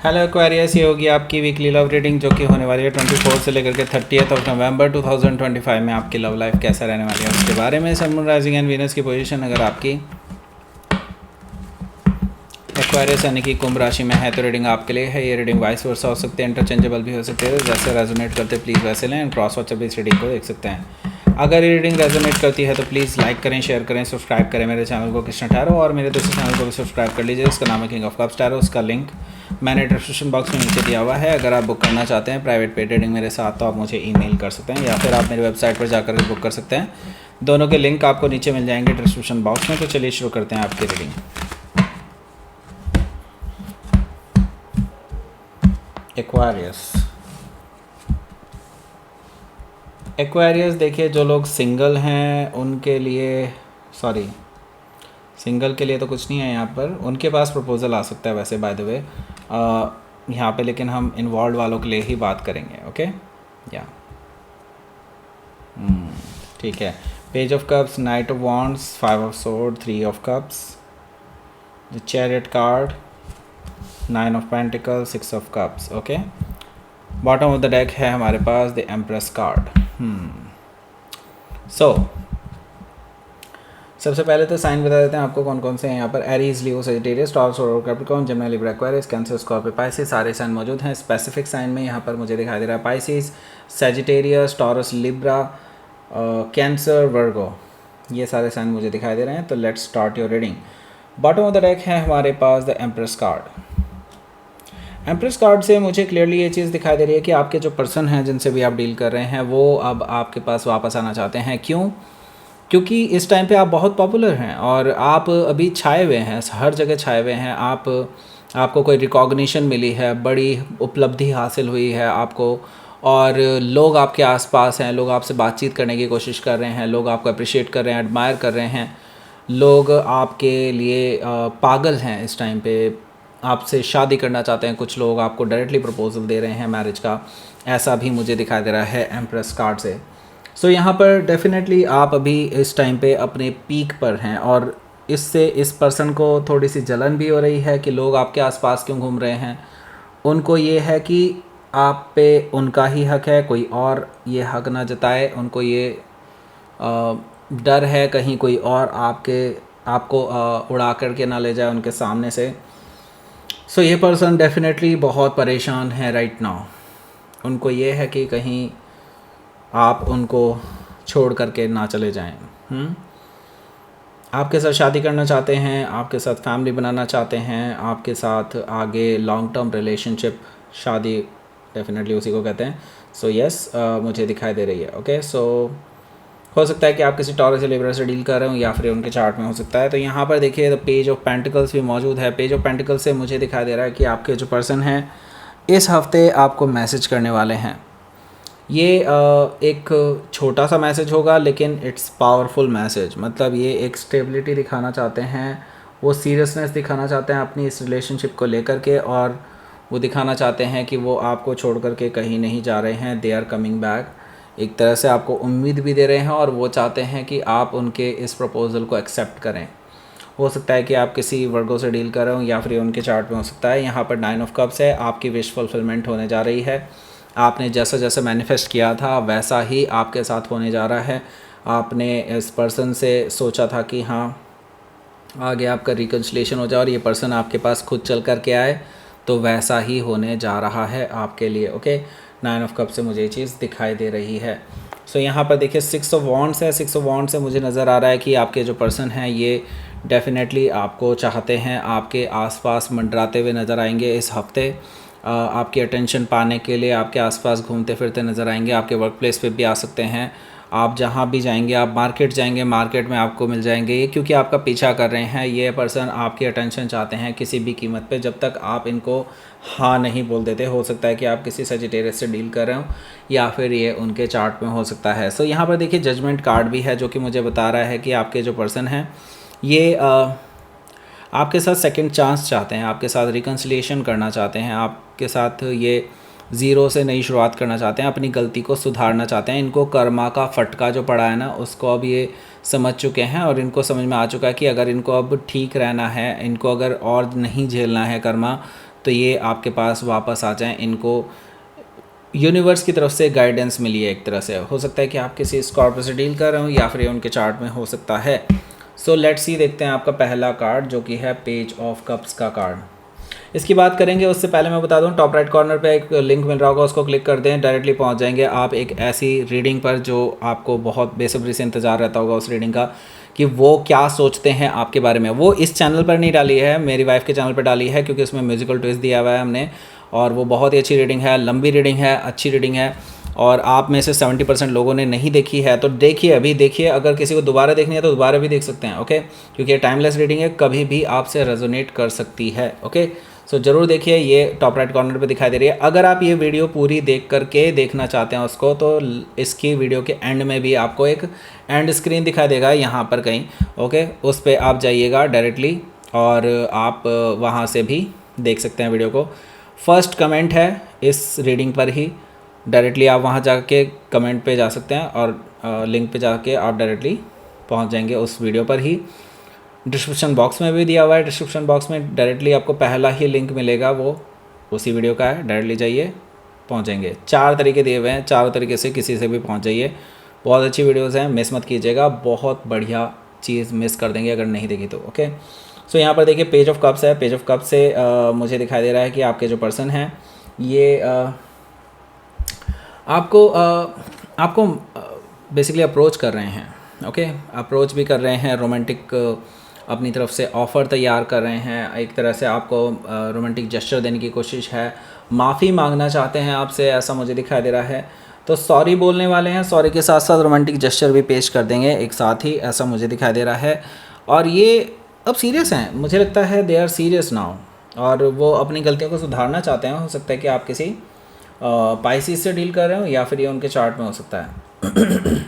Hello Aquarius, ये होगी आपकी वीकली लव रीडिंग जो कि होने वाली है 24 से लेकर के 30 नवंबर 2025 में। आपकी लव लाइफ कैसा रहने वाली है उसके बारे में। सन, मून, राइजिंग एंड वीनस की पोजीशन अगर आपकी एक्वेरियस यानी कि कुंभ राशि में है तो रीडिंग आपके लिए है। ये रीडिंग वाइस वर्सा हो सकते हैं, इंटरचेंजेबल भी हो सकते हैं। जैसे रेजोनेट करते प्लीज़ वैसे लें एंड क्रॉस वॉच भी इस रीडिंग को देख सकते हैं। अगर ये रीडिंग रेजोनेट करती है तो प्लीज़ लाइक करें, शेयर करें, सब्सक्राइब करें मेरे चैनल को कृष्ण टैरो, और मेरे दूसरे चैनल को भी सब्सक्राइब कर लीजिए। उसका नाम है किंग ऑफ कप्स टैरो। उसका लिंक मैंने डिस्क्रिप्शन बॉक्स में नीचे दिया हुआ है। अगर आप बुक करना चाहते हैं प्राइवेट पेड रीडिंग मेरे साथ तो आप मुझे ईमेल कर सकते हैं या फिर आप मेरी वेबसाइट पर जाकर के बुक कर सकते हैं। दोनों के लिंक आपको नीचे मिल जाएंगे डिस्क्रिप्शन बॉक्स में। तो चलिए शुरू करते हैं आपकी रीडिंग। एक्वेरियस देखिए, जो लोग सिंगल हैं उनके लिए, सॉरी सिंगल के लिए तो कुछ नहीं है यहाँ पर, उनके पास प्रपोज़ल आ सकता है वैसे बाय द वे यहाँ पे, लेकिन हम इन्वॉल्व वालों के लिए ही बात करेंगे। ओके या ठीक है। Page of cups, night of wands, 5 of sword, 3 of cups, the chariot card, 9 of pentacle, 6 of cups. Okay, bottom of the deck है हमारे पास द एम्प्रेस कार्ड। सबसे पहले तो साइन बता देते हैं आपको कौन कौन से हैं यहाँ पर। एरीज, लियो, सजिटेरियस, टॉरस और Capricorn, Gemini, Libra, Aquarius, cancer, Scorpio, Pisces, सारे साइन मौजूद हैं। स्पेसिफिक साइन में यहाँ पर मुझे दिखाई दे रहा है Pisces, Sagittarius, Taurus, Libra, Cancer, Virgo, ये सारे साइन मुझे दिखाई दे रहे हैं। तो let's start your reading. Bottom of the deck है हमारे पास the empress card. Empress card से मुझे क्लियरली ये चीज़ दिखाई दे रही है कि आपके जो पर्सन हैं जिनसे भी आप डील कर रहे हैं वो अब आपके पास वापस आना चाहते हैं। क्यों? क्योंकि इस टाइम पे आप बहुत पॉपुलर हैं और आप अभी छाए हुए हैं, हर जगह छाए हुए हैं। आपको कोई रिकॉग्निशन मिली है, बड़ी उपलब्धि हासिल हुई है आपको, और लोग आपके आसपास हैं, लोग आपसे बातचीत करने की कोशिश कर रहे हैं, लोग आपको अप्रिशिएट कर रहे हैं, एडमायर कर रहे हैं, लोग आपके लिए पागल हैं इस टाइम पे, आपसे शादी करना चाहते हैं। कुछ लोग आपको डायरेक्टली प्रपोजल दे रहे हैं मैरिज का, ऐसा भी मुझे दिखाई दे रहा है एम्प्रेस कार्ड से। सो यहाँ पर डेफिनेटली आप अभी इस टाइम पे अपने पीक पर हैं और इससे इस पर्सन को थोड़ी सी जलन भी हो रही है कि लोग आपके आसपास क्यों घूम रहे हैं। उनको ये है कि आप पे उनका ही हक है, कोई और ये हक ना जताए। उनको ये डर है कहीं कोई और आपको उड़ा करके ना ले जाए उनके सामने से। सो ये पर्सन डेफिनेटली बहुत परेशान है राइट नाउ। उनको ये है कि कहीं आप उनको छोड़ करके ना चले जाएं। आपके साथ शादी करना चाहते हैं, आपके साथ फैमिली बनाना चाहते हैं, आपके साथ आगे लॉन्ग टर्म रिलेशनशिप, शादी डेफिनेटली उसी को कहते हैं। सो यस, मुझे दिखाई दे रही है। ओके, सो हो सकता है कि आप किसी टॉरस या लिब्रा से डील कर रहे हो या फिर उनके चार्ट में हो सकता है। तो यहाँ पर देखिए तो पेज ऑफ पेंटिकल्स भी मौजूद है। पेज ऑफ पेंटिकल्स से मुझे दिखाई दे रहा है कि आपके जो पर्सन हैं इस हफ्ते आपको मैसेज करने वाले हैं। ये एक छोटा सा मैसेज होगा लेकिन इट्स पावरफुल मैसेज। मतलब ये एक स्टेबिलिटी दिखाना चाहते हैं, वो सीरियसनेस दिखाना चाहते हैं अपनी इस रिलेशनशिप को लेकर के, और वो दिखाना चाहते हैं कि वो आपको छोड़ करके कहीं नहीं जा रहे हैं। They are coming back. एक तरह से आपको उम्मीद भी दे रहे हैं और वो चाहते हैं कि आप उनके इस प्रपोज़ल को एक्सेप्ट करें। हो सकता है कि आप किसी वर्गों से डील कर रहे हो या फिर उनके चार्ट में हो सकता है। यहाँ पर 9 ऑफ कप्स है, आपकी विश फुलफिलमेंट होने जा रही है। आपने जैसा जैसा मैनिफेस्ट किया था वैसा ही आपके साथ होने जा रहा है। आपने इस पर्सन से सोचा था कि हाँ आगे आपका रिकन्सिलेशन हो जाए और ये पर्सन आपके पास खुद चल कर के आए, तो वैसा ही होने जा रहा है आपके लिए। ओके, 9 ऑफ कप से मुझे ये चीज़ दिखाई दे रही है। सो यहाँ पर देखिए 6 ऑफ वॉन्ड्स है। 6 ऑफ वॉन्ड्स से मुझे नज़र आ रहा है कि आपके जो पर्सन हैं ये डेफिनेटली आपको चाहते हैं, आपके आसपास मंडराते हुए नज़र आएंगे इस हफ्ते। आपकी अटेंशन पाने के लिए आपके आसपास घूमते फिरते नज़र आएंगे। आपके वर्क प्लेस पे भी आ सकते हैं। आप जहाँ भी जाएंगे, आप मार्केट जाएंगे, मार्केट में आपको मिल जाएंगे ये, क्योंकि आपका पीछा कर रहे हैं। ये पर्सन आपकी अटेंशन चाहते हैं किसी भी कीमत पे, जब तक आप इनको हाँ नहीं बोल देते। हो सकता है कि आप किसी सजिटेरियस से डील कर रहे हो या फिर ये उनके चार्ट में हो सकता है। सो यहाँ पर देखिए जजमेंट कार्ड भी है जो कि मुझे बता रहा है कि आपके जो पर्सन हैं ये आपके साथ सेकंड चांस चाहते हैं, आपके साथ रिकन्सिलिएशन करना चाहते हैं, आपके साथ ये ज़ीरो से नई शुरुआत करना चाहते हैं, अपनी गलती को सुधारना चाहते हैं। इनको कर्मा का फटका जो पड़ा है ना उसको अब ये समझ चुके हैं और इनको समझ में आ चुका है कि अगर इनको अब ठीक रहना है, इनको अगर और नहीं झेलना है कर्मा, तो ये आपके पास वापस आ जाएं। इनको यूनिवर्स की तरफ से गाइडेंस मिली है एक तरह से। हो सकता है कि आप किसी स्कॉर्पियो से डील कर रहे हो या फिर ये उनके चार्ट में हो सकता है। सो लेट्स सी, देखते हैं आपका पहला कार्ड जो कि है पेज ऑफ कप्स का कार्ड। इसकी बात करेंगे उससे पहले मैं बता दूं, टॉप राइट कॉर्नर पे एक लिंक मिल रहा होगा, उसको क्लिक कर दें, डायरेक्टली पहुंच जाएंगे आप एक ऐसी रीडिंग पर जो आपको बहुत बेसब्री से इंतज़ार रहता होगा उस रीडिंग का कि वो क्या सोचते हैं आपके बारे में। वो इस चैनल पर नहीं डाली है, मेरी वाइफ के चैनल पर डाली है, क्योंकि उसमें म्यूजिकल ट्विस्ट दिया हुआ है हमने, और वो बहुत ही अच्छी रीडिंग है, लंबी रीडिंग है, अच्छी रीडिंग है। और आप में से 70% लोगों ने नहीं देखी है तो देखिए, अभी देखिए। अगर किसी को दोबारा देखनी है तो दोबारा भी देख सकते हैं, ओके, क्योंकि ये टाइमलेस रीडिंग है, कभी भी आपसे रेजोनेट कर सकती है, ओके। सो ज़रूर देखिए, ये टॉप राइट कॉर्नर पे दिखाई दे रही है। अगर आप ये वीडियो पूरी देख करके देखना चाहते हैं उसको, तो इसकी वीडियो के एंड में भी आपको एक एंड स्क्रीन दिखाई देगा यहाँ पर कहीं, ओके, उस पर आप जाइएगा डायरेक्टली और आप वहाँ से भी देख सकते हैं वीडियो को। फर्स्ट कमेंट है इस रीडिंग पर ही, डायरेक्टली आप वहाँ जाके कमेंट पे जा सकते हैं और लिंक पे जाके आप डायरेक्टली पहुँच जाएंगे उस वीडियो पर ही। डिस्क्रिप्शन बॉक्स में भी दिया हुआ है, डिस्क्रिप्शन बॉक्स में डायरेक्टली आपको पहला ही लिंक मिलेगा, वो उसी वीडियो का है, डायरेक्टली जाइए, पहुँच जाएंगे। 4 तरीके दिए हुए हैं, चारों तरीके से किसी से भी पहुँच जाइए। बहुत अच्छी वीडियोज़ हैं, मिस मत कीजिएगा, बहुत बढ़िया चीज़ मिस कर देंगे अगर नहीं देखी तो, ओके। सो यहाँ पर देखिए पेज ऑफ कप्स है। पेज ऑफ कप से मुझे दिखाई दे रहा है कि आपके जो पर्सन हैं ये आपको बेसिकली अप्रोच कर रहे हैं, ओके, अप्रोच भी कर रहे हैं, रोमांटिक अपनी तरफ से ऑफ़र तैयार कर रहे हैं, एक तरह से आपको रोमांटिक जेस्चर देने की कोशिश है, माफ़ी मांगना चाहते हैं आपसे, ऐसा मुझे दिखाई दे रहा है। तो सॉरी बोलने वाले हैं, सॉरी के साथ साथ रोमांटिक जेस्चर भी पेश कर देंगे एक साथ ही, ऐसा मुझे दिखाई दे रहा है। और ये अब सीरियस हैं, मुझे लगता है दे आर सीरियस नाउ, और वो अपनी गलतियों को सुधारना चाहते हैं। हो सकता है कि आप किसी पाइसिस से डील कर रहे हो या फिर ये उनके चार्ट में हो सकता है।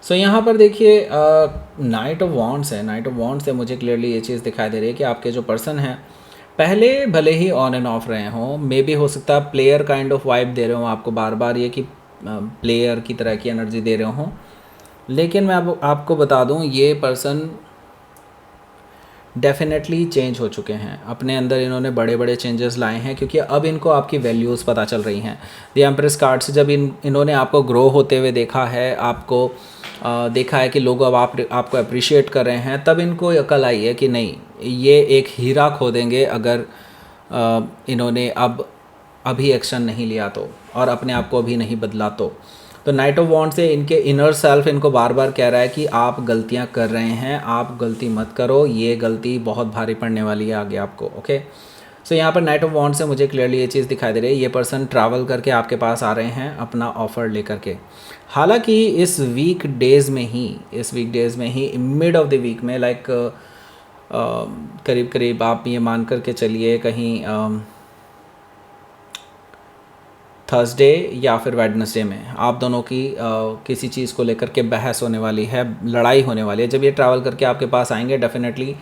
सो यहाँ पर देखिए नाइट ऑफ वॉन्ड्स है। नाइट ऑफ वॉन्ड्स से मुझे क्लियरली ये चीज़ दिखाई दे रही है कि आपके जो पर्सन हैं पहले भले ही ऑन एंड ऑफ रहे हों, मे बी हो सकता है प्लेयर काइंड ऑफ वाइब दे रहे हों आपको, बार बार ये कि प्लेयर की तरह की एनर्जी दे रहे हों। लेकिन मैं अब आपको बता दूं, ये पर्सन डेफिनेटली चेंज हो चुके हैं, अपने अंदर इन्होंने बड़े बड़े चेंजेस लाए हैं, क्योंकि अब इनको आपकी वैल्यूज़ पता चल रही हैं। द एम्प्रेस कार्ड से जब इन्होंने आपको ग्रो होते हुए देखा है, आपको देखा है कि लोग अब आपको अप्रिशिएट कर रहे हैं, तब इनको अकल आई है कि नहीं, ये एक हीरा खो देंगे अगर इन्होंने अभी एक्शन नहीं लिया तो, और अपने आप को अभी नहीं बदला तो नाइट ऑफ वॉन्ड से इनके इनर सेल्फ इनको बार बार कह रहा है कि आप गलतियां कर रहे हैं, आप गलती मत करो, ये गलती बहुत भारी पड़ने वाली है आगे आपको, ओके। सो यहाँ पर नाइट ऑफ वॉन्ड से मुझे क्लियरली ये चीज़ दिखाई दे रही है, ये पर्सन ट्रैवल करके आपके पास आ रहे हैं अपना ऑफ़र लेकर के। हालांकि इस वीक डेज़ में ही मिड ऑफ द वीक में, लाइक करीब करीब आप ये मान करके चलिए कहीं थर्सडे या फिर वेडनेसडे में आप दोनों की किसी चीज़ को लेकर के बहस होने वाली है, लड़ाई होने वाली है। जब ये ट्रैवल करके आपके पास आएंगे, डेफिनेटली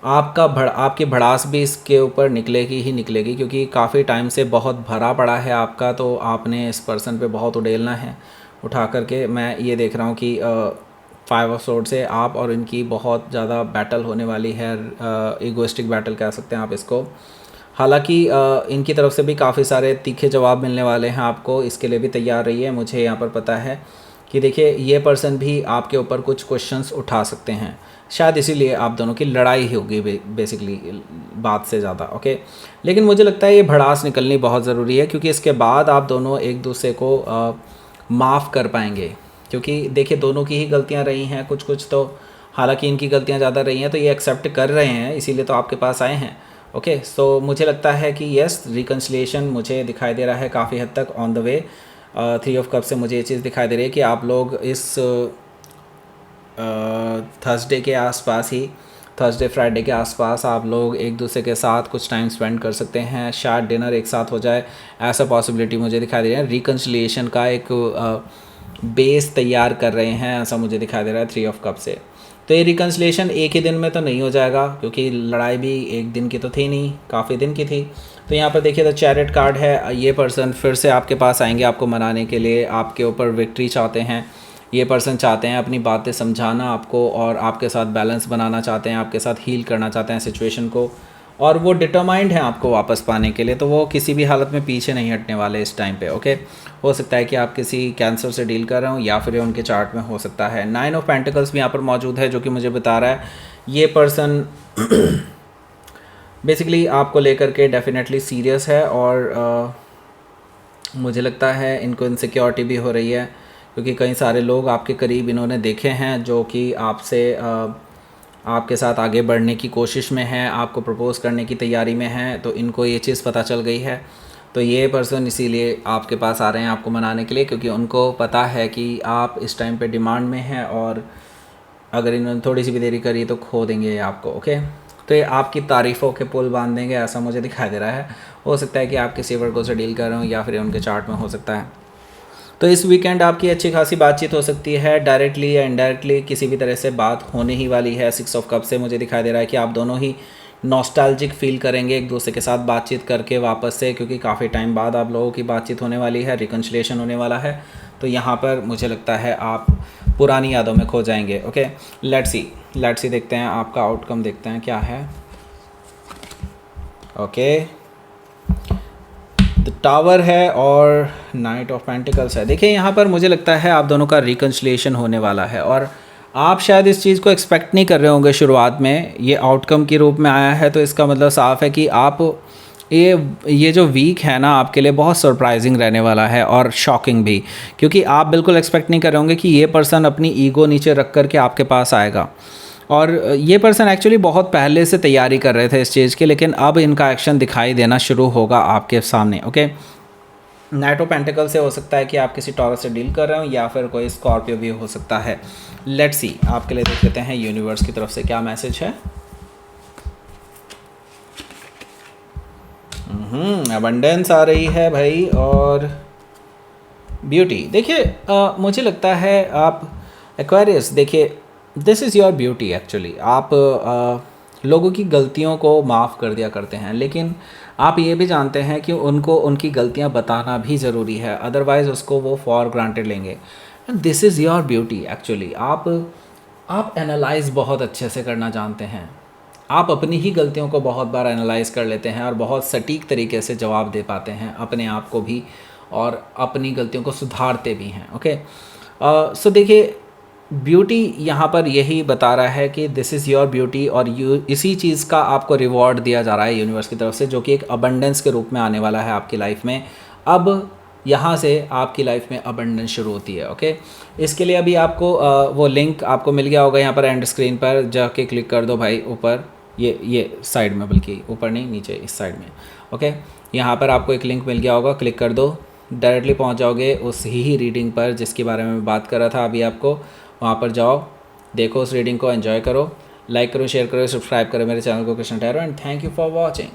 आपकी भड़ास भी इसके ऊपर निकलेगी ही निकलेगी, क्योंकि काफ़ी टाइम से बहुत भरा पड़ा है आपका, तो आपने इस पर्सन पे बहुत उड़ेलना है उठा करके। मैं ये देख रहा हूँ कि 5 ऑफ सोर्ड से आप और इनकी बहुत ज़्यादा बैटल होने वाली है, ईगोइस्टिक बैटल कह सकते हैं आप इसको। हालांकि इनकी तरफ से भी काफ़ी सारे तीखे जवाब मिलने वाले हैं आपको, इसके लिए भी तैयार रहिए। मुझे यहाँ पर पता है कि देखिए ये पर्सन भी आपके ऊपर कुछ क्वेश्चंस उठा सकते हैं, शायद इसीलिए आप दोनों की लड़ाई होगी बेसिकली बात से ज़्यादा, ओके। लेकिन मुझे लगता है ये भड़ास निकलनी बहुत ज़रूरी है, क्योंकि इसके बाद आप दोनों एक दूसरे को माफ़ कर पाएंगे, क्योंकि देखिए दोनों की ही गलतियाँ रही हैं कुछ तो। हालांकि इनकी गलतियाँ ज़्यादा रही हैं तो ये एक्सेप्ट कर रहे हैं, इसीलिए तो आपके पास आए हैं, ओके। सो मुझे लगता है कि यस, रिकन्सिलिएशन मुझे दिखाई दे रहा है काफ़ी हद तक on the way. 3 of cup से मुझे ये चीज़ दिखाई दे रही है कि आप लोग इस थर्सडे के आसपास ही, थर्सडे फ्राइडे के आसपास आप लोग एक दूसरे के साथ कुछ टाइम स्पेंड कर सकते हैं, शायद डिनर एक साथ हो जाए, ऐसा पॉसिबिलिटी मुझे दिखाई दे रहा है। रिकन्सिलिएशन का एक बेस तैयार कर रहे हैं, ऐसा मुझे दिखाई दे रहा है 3 ऑफ कप से। तो ये रिकन्सिलिएशन एक ही दिन में तो नहीं हो जाएगा, क्योंकि लड़ाई भी एक दिन की तो थी नहीं, काफ़ी दिन की थी। तो यहाँ पर देखिए द चैरियट कार्ड है, ये पर्सन फिर से आपके पास आएंगे आपको मनाने के लिए, आपके ऊपर विक्ट्री चाहते हैं। ये पर्सन चाहते हैं अपनी बातें समझाना आपको, और आपके साथ बैलेंस बनाना चाहते हैं, आपके साथ हील करना चाहते हैं सिचुएशन को, और वो डिटरमाइंड है आपको वापस पाने के लिए, तो वो किसी भी हालत में पीछे नहीं हटने वाले इस टाइम पे। ओके, हो सकता है कि आप किसी कैंसर से डील कर रहे हो या फिर ये उनके चार्ट में हो सकता है। 9 ऑफ पेंटिकल्स भी यहाँ पर मौजूद है, जो कि मुझे बता रहा है ये पर्सन बेसिकली आपको लेकर के डेफिनेटली सीरियस है, और मुझे लगता है इनको इनसिक्योरिटी भी हो रही है, क्योंकि कई सारे लोग आपके करीब इन्होंने देखे हैं जो कि आपसे आपके साथ आगे बढ़ने की कोशिश में है, आपको प्रपोज़ करने की तैयारी में है, तो इनको ये चीज़ पता चल गई है। तो ये पर्सन इसीलिए आपके पास आ रहे हैं आपको मनाने के लिए, क्योंकि उनको पता है कि आप इस टाइम पे डिमांड में हैं, और अगर इन्होंने थोड़ी सी भी देरी करी तो खो देंगे ये आपको। ओके, तो ये आपकी तारीफ़ों के पुल बांध देंगे, ऐसा मुझे दिखाई दे रहा है। हो सकता है कि आप किसी वर्गों से डील कर रहे हो या फिर उनके चार्ट में हो सकता है। तो इस वीकेंड आपकी अच्छी खासी बातचीत हो सकती है, डायरेक्टली या इनडायरेक्टली किसी भी तरह से बात होने ही वाली है। 6 ऑफ कप से मुझे दिखाई दे रहा है कि आप दोनों ही नॉस्टैल्जिक फील करेंगे एक दूसरे के साथ बातचीत करके वापस से, क्योंकि काफ़ी टाइम बाद आप लोगों की बातचीत होने वाली है, रिकन्सिलिएशन होने वाला है। तो यहाँ पर मुझे लगता है आप पुरानी यादों में खो जाएंगे। ओके, लेट्स सी देखते हैं आपका आउटकम, देखते हैं क्या है। ओके, टावर है और नाइट ऑफ पेंटिकल्स है। देखिए यहाँ पर मुझे लगता है आप दोनों का रिकन्सिलिएशन होने वाला है, और आप शायद इस चीज़ को एक्सपेक्ट नहीं कर रहे होंगे शुरुआत में। ये आउटकम के रूप में आया है, तो इसका मतलब साफ़ है कि आप ये जो वीक है ना आपके लिए बहुत सरप्राइजिंग रहने वाला है, और शॉकिंग भी, क्योंकि आप बिल्कुल एक्सपेक्ट नहीं कर रहे होंगे कि ये पर्सन अपनी ईगो नीचे रख कर के आपके पास आएगा। और ये पर्सन एक्चुअली बहुत पहले से तैयारी कर रहे थे इस चीज़ की, लेकिन अब इनका एक्शन दिखाई देना शुरू होगा आपके सामने। ओके, नाइट ऑफ पेंटिकल से हो सकता है कि आप किसी टॉरस से डील कर रहे हो, या फिर कोई स्कॉर्पियो भी हो सकता है। लेट्स सी आपके लिए देख लेते हैं यूनिवर्स की तरफ से क्या मैसेज है। अबंडेंस आ रही है भाई, और ब्यूटी। देखिए मुझे लगता है आप एक्वेरियस, देखिए this is your beauty actually. आप लोगों की गलतियों को माफ़ कर दिया करते हैं, लेकिन आप ये भी जानते हैं कि उनको उनकी गलतियां बताना भी ज़रूरी है, अदरवाइज़ उसको वो फॉर ग्रांटेड लेंगे। And this is your beauty actually. आप एनालाइज बहुत अच्छे से करना जानते हैं। आप अपनी ही गलतियों को बहुत बार एनालाइज कर लेते हैं और बहुत सटीक तरीके से जवाब दे पाते हैं अपने आप को भी, और अपनी गलतियों को सुधारते भी हैं। ओके, सो देखिए ब्यूटी यहाँ पर यही बता रहा है कि दिस इज़ योर ब्यूटी, और इसी चीज़ का आपको रिवॉर्ड दिया जा रहा है यूनिवर्स की तरफ से, जो कि एक अबंडेंस के रूप में आने वाला है आपकी लाइफ में। अब यहाँ से आपकी लाइफ में अबंडेंस शुरू होती है। ओके, इसके लिए अभी आपको वो लिंक आपको मिल गया होगा यहाँ पर एंड स्क्रीन पर जाके क्लिक कर दो भाई, ऊपर ये साइड में, बल्कि ऊपर नहीं नीचे इस साइड में। ओके, यहाँ पर आपको एक लिंक मिल गया होगा, क्लिक कर दो, डायरेक्टली पहुँच जाओगे उस ही रीडिंग पर जिसके बारे में मैं बात कर रहा था अभी आपको। वहाँ पर जाओ, देखो उस रीडिंग को, एंजॉय करो, लाइक करो, शेयर करो, सब्सक्राइब करो मेरे चैनल को Krishna tarot, and thank you for watching.